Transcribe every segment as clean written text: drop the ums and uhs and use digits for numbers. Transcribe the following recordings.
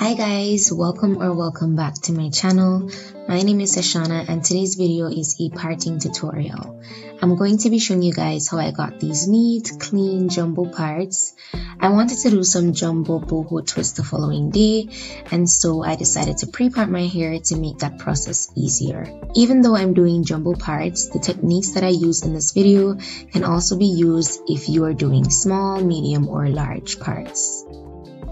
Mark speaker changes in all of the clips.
Speaker 1: Hi guys, welcome back to my channel. My name is Ashana and today's video is a parting tutorial. I'm going to be showing you guys how I got these neat, clean jumbo parts. I wanted to do some jumbo boho twist the following day, and so I decided to pre-part my hair to make that process easier. Even though I'm doing jumbo parts, the techniques that I use in this video can also be used if you are doing small, medium, or large parts.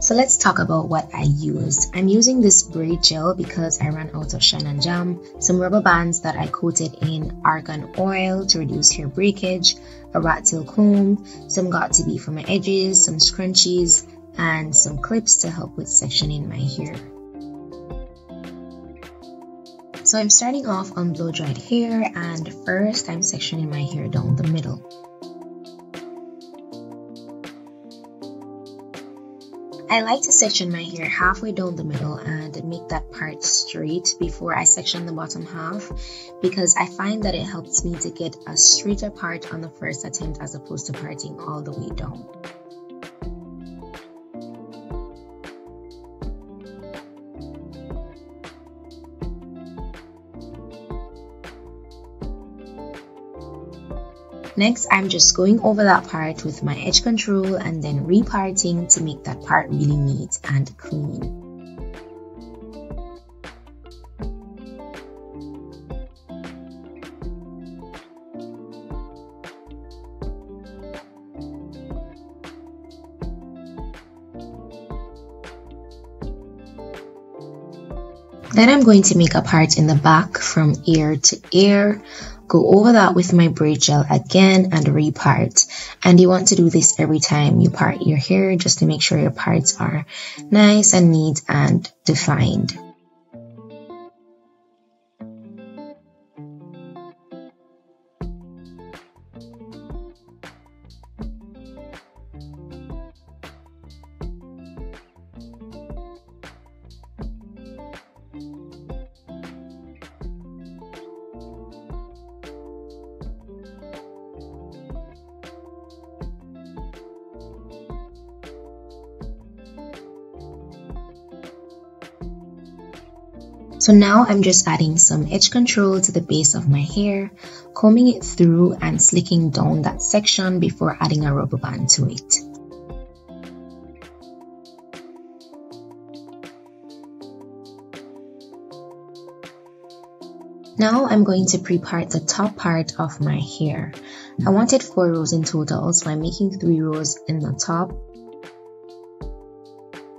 Speaker 1: So let's talk about what I use. I'm using this braid gel because I ran out of shine and jam, some rubber bands that I coated in argan oil to reduce hair breakage, a rat tail comb, some got to be for my edges, some scrunchies, and some clips to help with sectioning my hair. So I'm starting off on blow dried hair, and first I'm sectioning my hair down the middle. I like to section my hair halfway down the middle and make that part straight before I section the bottom half, because I find that it helps me to get a straighter part on the first attempt as opposed to parting all the way down. Next, I'm just going over that part with my edge control and then reparting to make that part really neat and clean. Then I'm going to make a part in the back from ear to ear. Go over that with my braid gel again and repart. And you want to do this every time you part your hair, just to make sure your parts are nice and neat and defined. So now I'm just adding some edge control to the base of my hair, combing it through and slicking down that section before adding a rubber band to it. Now I'm going to pre-part the top part of my hair. I wanted 4 rows in total, so I'm making 3 rows in the top.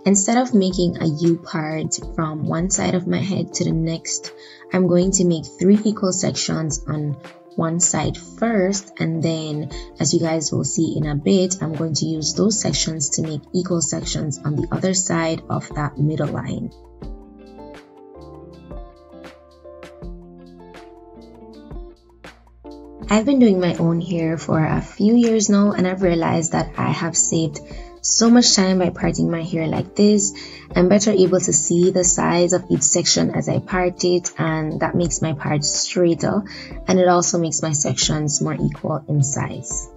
Speaker 1: Instead of making a U part from one side of my head to the next, I'm going to make 3 equal sections on one side first, and then, as you guys will see in a bit, I'm going to use those sections to make equal sections on the other side of that middle line. I've been doing my own hair for a few years now, and I've realized that I have saved so much time by parting my hair like this. I'm better able to see the size of each section as I part it, and that makes my parts straighter, and it also makes my sections more equal in size.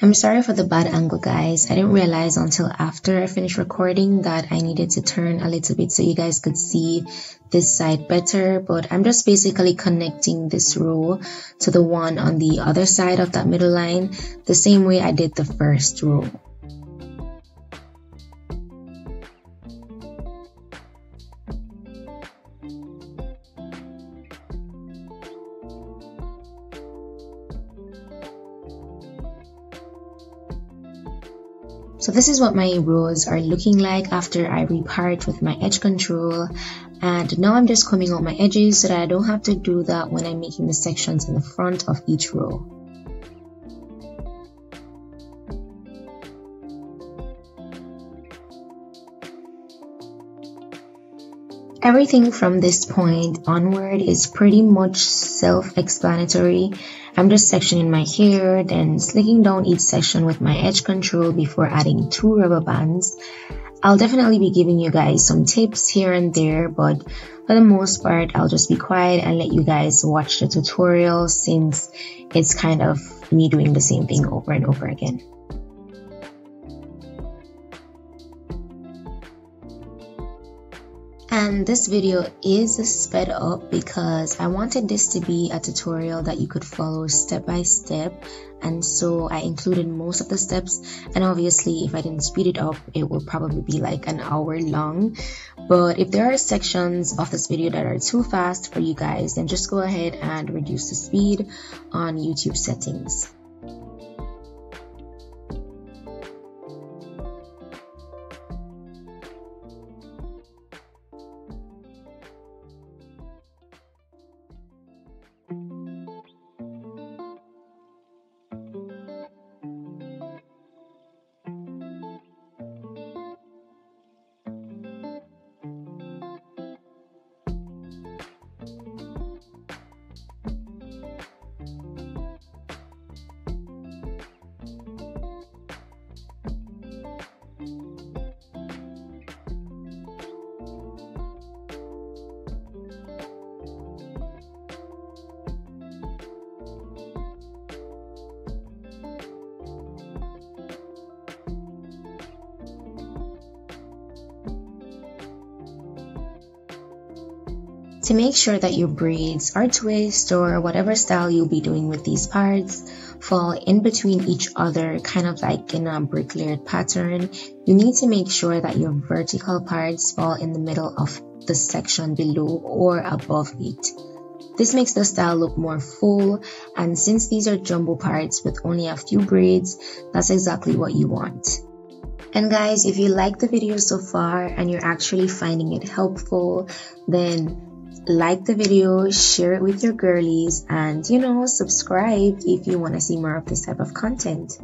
Speaker 1: I'm sorry for the bad angle, guys. I didn't realize until after I finished recording that I needed to turn a little bit so you guys could see this side better, but I'm just basically connecting this row to the one on the other side of that middle line, the same way I did the first row. So this is what my rows are looking like after I repart with my edge control, and now I'm just combing out my edges so that I don't have to do that when I'm making the sections in the front of each row. Everything from this point onward is pretty much self-explanatory. I'm just sectioning my hair, then slicking down each section with my edge control before adding 2 rubber bands. I'll definitely be giving you guys some tips here and there, but for the most part, I'll just be quiet and let you guys watch the tutorial since it's kind of me doing the same thing over and over again. And this video is sped up because I wanted this to be a tutorial that you could follow step by step, and so I included most of the steps. And obviously if I didn't speed it up, it will probably be like an hour long. But if there are sections of this video that are too fast for you guys, then just go ahead and reduce the speed on YouTube settings. To make sure that your braids or twist or whatever style you'll be doing with these parts fall in between each other, kind of like in a brick layered pattern, you need to make sure that your vertical parts fall in the middle of the section below or above it. This makes the style look more full, and since these are jumbo parts with only a few braids, that's exactly what you want. And guys, if you like the video so far and you're actually finding it helpful, then like the video, share it with your girlies, and subscribe if you want to see more of this type of content.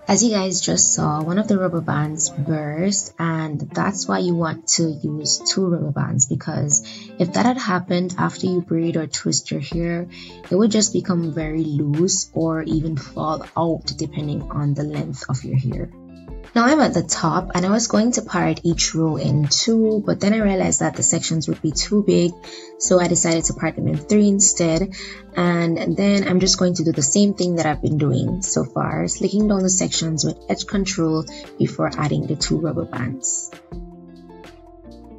Speaker 1: As you guys just saw, one of the rubber bands burst, and that's why you want to use 2 rubber bands, because if that had happened after you braid or twist your hair, it would just become very loose or even fall out depending on the length of your hair. Now I'm at the top and I was going to part each row in 2, but then I realized that the sections would be too big, so I decided to part them in 3 instead. And then I'm just going to do the same thing that I've been doing so far, slicking down the sections with edge control before adding the 2 rubber bands.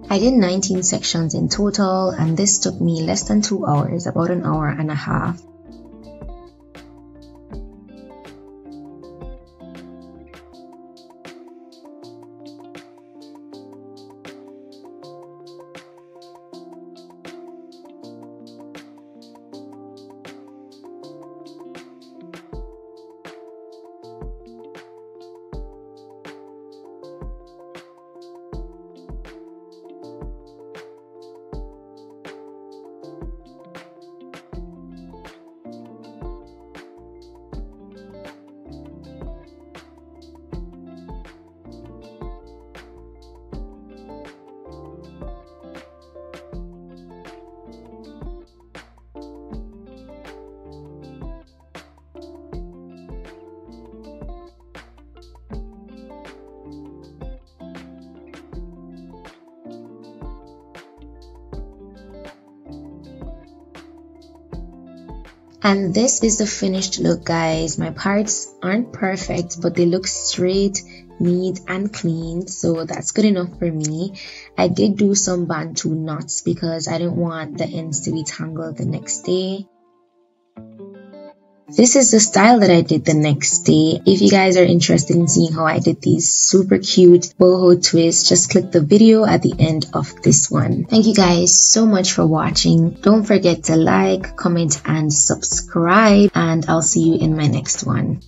Speaker 1: I did 19 sections in total, and this took me less than 2 hours, about an hour and a half. And this is the finished look, guys. My parts aren't perfect, but they look straight, neat and clean, so that's good enough for me. I did do some bantu knots because I didn't want the ends to be tangled the next day. This is the style that I did the next day. If you guys are interested in seeing how I did these super cute boho twists, just click the video at the end of this one. Thank you guys so much for watching. Don't forget to like, comment, and subscribe, and I'll see you in my next one.